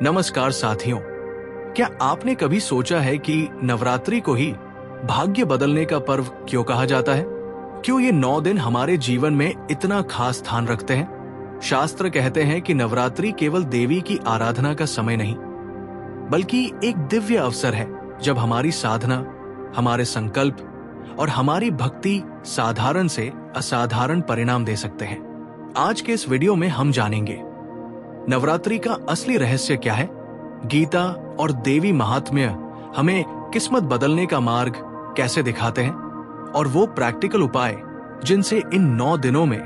नमस्कार साथियों, क्या आपने कभी सोचा है कि नवरात्रि को ही भाग्य बदलने का पर्व क्यों कहा जाता है? क्यों ये 9 दिन हमारे जीवन में इतना खास स्थान रखते हैं? शास्त्र कहते हैं कि नवरात्रि केवल देवी की आराधना का समय नहीं, बल्कि एक दिव्य अवसर है जब हमारी साधना, हमारे संकल्प और हमारी भक्ति साधारण से असाधारण परिणाम दे सकते हैं। आज के इस वीडियो में हम जानेंगे नवरात्रि का असली रहस्य क्या है, गीता और देवी महात्म्य हमें किस्मत बदलने का मार्ग कैसे दिखाते हैं, और वो प्रैक्टिकल उपाय जिनसे इन 9 दिनों में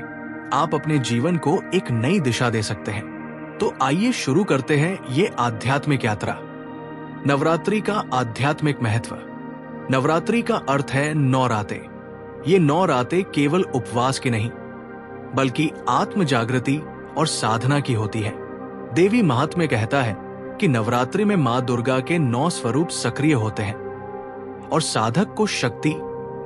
आप अपने जीवन को एक नई दिशा दे सकते हैं। तो आइए शुरू करते हैं ये आध्यात्मिक यात्रा। नवरात्रि का आध्यात्मिक महत्व। नवरात्रि का अर्थ है 9 रातें। ये 9 रातें केवल उपवास की नहीं, बल्कि आत्म जागृति और साधना की होती है। देवी महात्म्य कहता है कि नवरात्रि में मां दुर्गा के 9 स्वरूप सक्रिय होते हैं और साधक को शक्ति,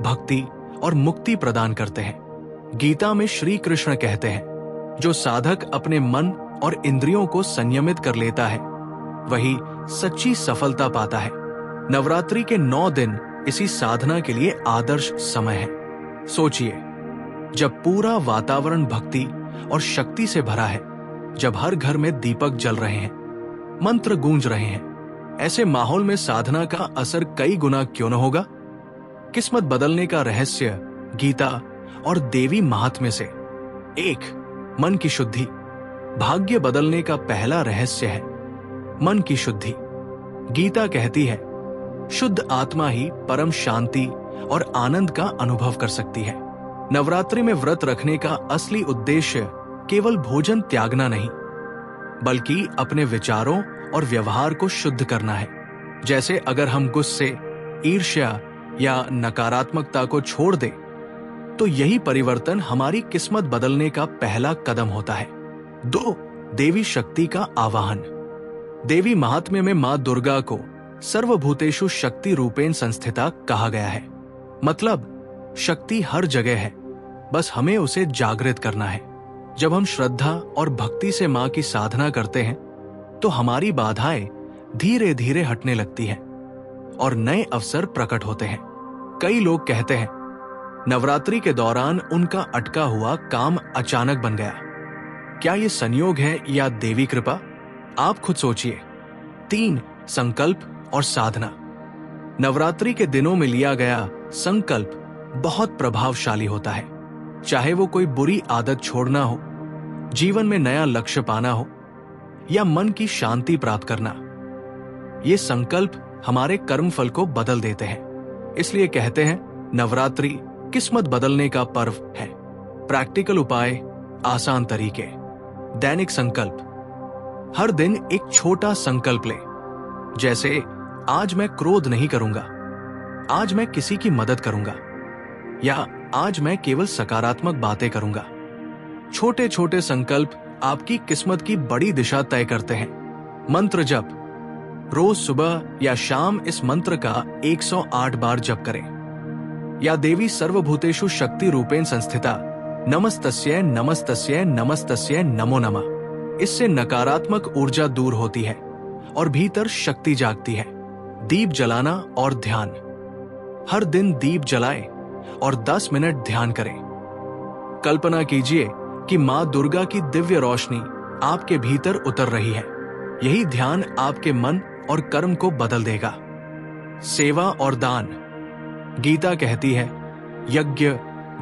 भक्ति और मुक्ति प्रदान करते हैं। गीता में श्री कृष्ण कहते हैं, जो साधक अपने मन और इंद्रियों को संयमित कर लेता है वही सच्ची सफलता पाता है। नवरात्रि के 9 दिन इसी साधना के लिए आदर्श समय है। सोचिए, जब पूरा वातावरण भक्ति और शक्ति से भरा है, जब हर घर में दीपक जल रहे हैं, मंत्र गूंज रहे हैं, ऐसे माहौल में साधना का असर कई गुना क्यों न होगा? किस्मत बदलने का रहस्य गीता और देवी महात्म्य से। 1. मन की शुद्धि। भाग्य बदलने का पहला रहस्य है मन की शुद्धि। गीता कहती है, शुद्ध आत्मा ही परम शांति और आनंद का अनुभव कर सकती है। नवरात्रि में व्रत रखने का असली उद्देश्य केवल भोजन त्यागना नहीं, बल्कि अपने विचारों और व्यवहार को शुद्ध करना है। जैसे अगर हम गुस्से, ईर्ष्या या नकारात्मकता को छोड़ दें, तो यही परिवर्तन हमारी किस्मत बदलने का पहला कदम होता है। 2. देवी शक्ति का आवाहन। देवी महात्म्य में मां दुर्गा को सर्वभूतेषु शक्ति रूपेण संस्थिता कहा गया है। मतलब शक्ति हर जगह है, बस हमें उसे जागृत करना है। जब हम श्रद्धा और भक्ति से मां की साधना करते हैं, तो हमारी बाधाएं धीरे धीरे हटने लगती हैं और नए अवसर प्रकट होते हैं। कई लोग कहते हैं, नवरात्रि के दौरान उनका अटका हुआ काम अचानक बन गया। क्या ये संयोग है या देवी कृपा? आप खुद सोचिए। 3. संकल्प और साधना। नवरात्रि के दिनों में लिया गया संकल्प बहुत प्रभावशाली होता है। चाहे वो कोई बुरी आदत छोड़ना हो, जीवन में नया लक्ष्य पाना हो, या मन की शांति प्राप्त करना, ये संकल्प हमारे कर्मफल को बदल देते हैं। इसलिए कहते हैं, नवरात्रि किस्मत बदलने का पर्व है। प्रैक्टिकल उपाय, आसान तरीके। दैनिक संकल्प। हर दिन एक छोटा संकल्प ले, जैसे आज मैं क्रोध नहीं करूंगा, आज मैं किसी की मदद करूंगा, या आज मैं केवल सकारात्मक बातें करूंगा। छोटे छोटे संकल्प आपकी किस्मत की बड़ी दिशा तय करते हैं। मंत्र जप। रोज सुबह या शाम इस मंत्र का 108 बार जप करें। या देवी सर्वभूतेषु शक्ति रूपेण संस्थिता नमस्तस्यै नमस्तस्यै नमस्तस्यै नमो नमः। इससे नकारात्मक ऊर्जा दूर होती है और भीतर शक्ति जागती है। दीप जलाना और ध्यान। हर दिन दीप जलाएं और 10 मिनट ध्यान करें। कल्पना कीजिए कि मां दुर्गा की दिव्य रोशनी आपके भीतर उतर रही है। यही ध्यान आपके मन और कर्म को बदल देगा। सेवा और दान। गीता कहती है, यज्ञ,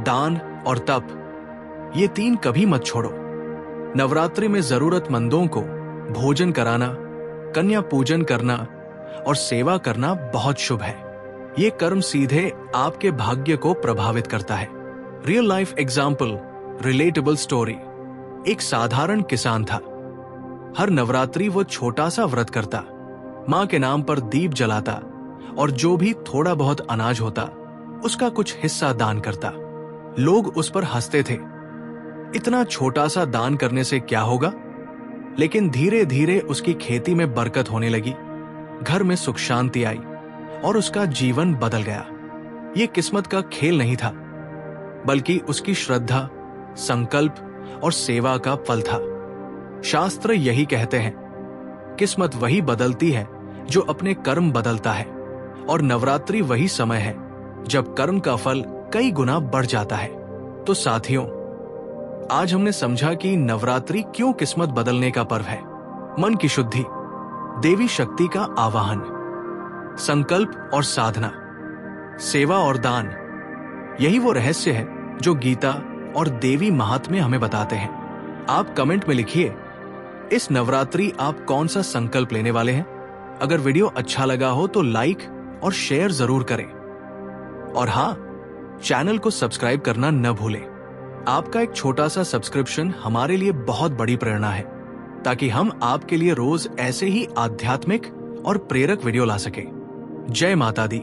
दान और तप, ये 3 कभी मत छोड़ो। नवरात्रि में जरूरतमंदों को भोजन कराना, कन्या पूजन करना और सेवा करना बहुत शुभ है। ये कर्म सीधे आपके भाग्य को प्रभावित करता है। Real life example, relatable story. एक साधारण किसान था। हर नवरात्रि वो छोटा सा व्रत करता, मां के नाम पर दीप जलाता और जो भी थोड़ा बहुत अनाज होता उसका कुछ हिस्सा दान करता। लोग उस पर हंसते थे, इतना छोटा सा दान करने से क्या होगा? लेकिन धीरे धीरे उसकी खेती में बरकत होने लगी, घर में सुख शांति आई और उसका जीवन बदल गया। ये किस्मत का खेल नहीं था, बल्कि उसकी श्रद्धा, संकल्प और सेवा का फल था। शास्त्र यही कहते हैं, किस्मत वही बदलती है जो अपने कर्म बदलता है, और नवरात्रि वही समय है जब कर्म का फल कई गुना बढ़ जाता है। तो साथियों, आज हमने समझा कि नवरात्रि क्यों किस्मत बदलने का पर्व है। मन की शुद्धि, देवी शक्ति का आवाहन, संकल्प और साधना, सेवा और दान, यही वो रहस्य है जो गीता और देवी महात्म्य हमें बताते हैं। आप कमेंट में लिखिए, इस नवरात्रि आप कौन सा संकल्प लेने वाले हैं। अगर वीडियो अच्छा लगा हो तो लाइक और शेयर जरूर करें, और हाँ, चैनल को सब्सक्राइब करना न भूलें। आपका एक छोटा सा सब्सक्रिप्शन हमारे लिए बहुत बड़ी प्रेरणा है, ताकि हम आपके लिए रोज ऐसे ही आध्यात्मिक और प्रेरक वीडियो ला सके। जय माता दी।